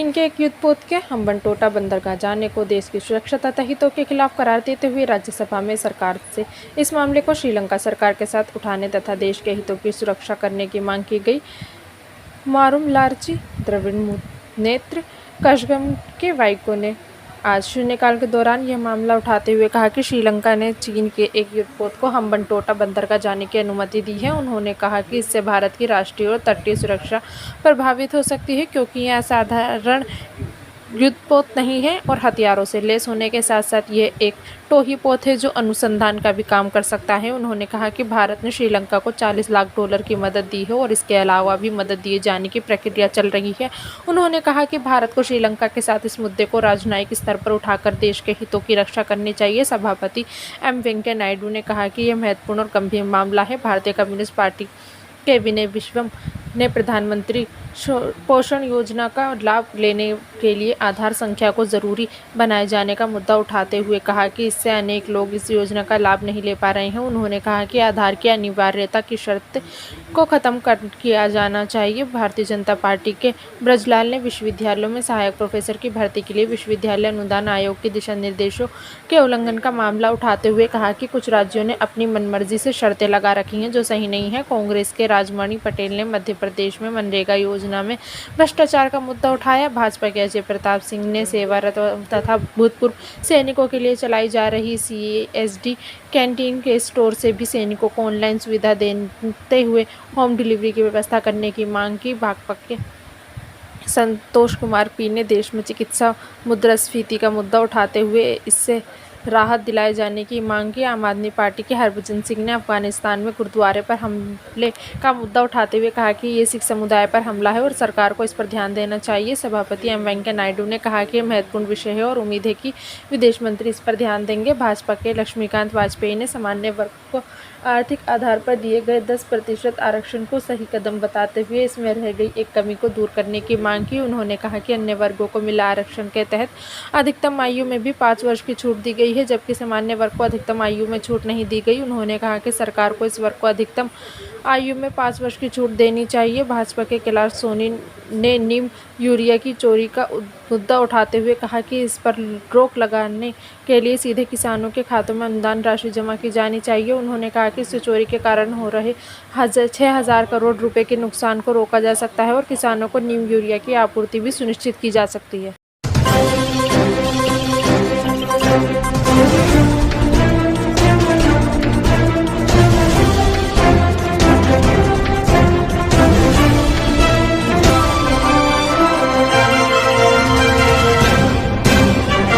चीन के एक युद्धपोत के हम्बनटोटा बंदरगाह जाने को देश की सुरक्षा तथा हितों के खिलाफ करार देते हुए राज्यसभा में सरकार से इस मामले को श्रीलंका सरकार के साथ उठाने तथा देश के हितों की सुरक्षा करने की मांग की गई। मारुमलार्ची द्रविड़ नेत्र कशगम के वाइको ने आज शून्यकाल के दौरान यह मामला उठाते हुए कहा कि श्रीलंका ने चीन के एक युद्धपोत को हम्बनटोटा बंदरगाह जाने की अनुमति दी है। उन्होंने कहा कि इससे भारत की राष्ट्रीय और तटीय सुरक्षा प्रभावित हो सकती है, क्योंकि यह साधारण युद्धपोत नहीं है और हथियारों से लैस होने के साथ साथ यह एक टोही पोत है जो अनुसंधान का भी काम कर सकता है। उन्होंने कहा कि भारत ने श्रीलंका को $40 लाख की मदद दी है और इसके अलावा भी मदद दिए जाने की प्रक्रिया चल रही है। उन्होंने कहा कि भारत को श्रीलंका के साथ इस मुद्दे को राजनयिक स्तर पर उठाकर देश के हितों की रक्षा करनी चाहिए। सभापति एम वेंकैया नायडू ने कहा कि यह महत्वपूर्ण और गंभीर मामला है। भारतीय कम्युनिस्ट पार्टी के विनय विश्वम ने प्रधानमंत्री पोषण योजना का लाभ लेने के लिए आधार संख्या को ज़रूरी बनाए जाने का मुद्दा उठाते हुए कहा कि इससे अनेक लोग इस योजना का लाभ नहीं ले पा रहे हैं। उन्होंने कहा कि आधार की अनिवार्यता की शर्त को ख़त्म किया जाना चाहिए। भारतीय जनता पार्टी के ब्रजलाल ने विश्वविद्यालयों में सहायक प्रोफेसर की भर्ती के लिए विश्वविद्यालय अनुदान आयोग के दिशा निर्देशों के उल्लंघन का मामला उठाते हुए कहा कि कुछ राज्यों ने अपनी मनमर्जी से शर्तें लगा रखी हैं जो सही नहीं है। कांग्रेस के राजमणि पटेल ने मध्य प्रदेश में मनरेगा योजना में भ्रष्टाचार का मुद्दा उठाया। भाजपा के अजय प्रताप सिंह ने सेवारत तथा भूतपूर्व सैनिकों के लिए चलाई जा रही CSD कैंटीन के स्टोर से भी सैनिकों को ऑनलाइन सुविधा देते हुए होम डिलीवरी की व्यवस्था करने की मांग की। भाकपा के संतोष कुमार पी ने देश में चिकित्सा मुद्रास्फीति का मुद्दा उठाते हुए इससे राहत दिलाए जाने की मांग की। आम आदमी पार्टी के हरभजन सिंह ने अफगानिस्तान में गुरुद्वारे पर हमले का मुद्दा उठाते हुए कहा कि ये सिख समुदाय पर हमला है और सरकार को इस पर ध्यान देना चाहिए। सभापति एम वेंकैया नायडू ने कहा कि यह महत्वपूर्ण विषय है और उम्मीद है कि विदेश मंत्री इस पर ध्यान देंगे। भाजपा के लक्ष्मीकांत वाजपेयी ने सामान्य वर्ग को आर्थिक आधार पर दिए गए 10% आरक्षण को सही कदम बताते हुए इसमें रह गई एक कमी को दूर करने की मांग की। उन्होंने कहा कि अन्य वर्गों को मिला आरक्षण के तहत अधिकतम आयु में भी 5 वर्ष की छूट दी गई है, जबकि सामान्य वर्ग को अधिकतम आयु में छूट नहीं दी गई। उन्होंने कहा कि सरकार को इस वर्ग को अधिकतम आयु में 5 वर्ष की छूट देनी चाहिए। भाजपा के कैलाश सोनी ने नीम यूरिया की चोरी का मुद्दा उठाते हुए कहा कि इस पर रोक लगाने के लिए सीधे किसानों के खातों में अनुदान राशि जमा की जानी चाहिए। उन्होंने कहा कि इससे चोरी के कारण हो रहे 6,000 करोड़ रुपए के नुकसान को रोका जा सकता है और किसानों को नीम यूरिया की आपूर्ति भी सुनिश्चित की जा सकती है।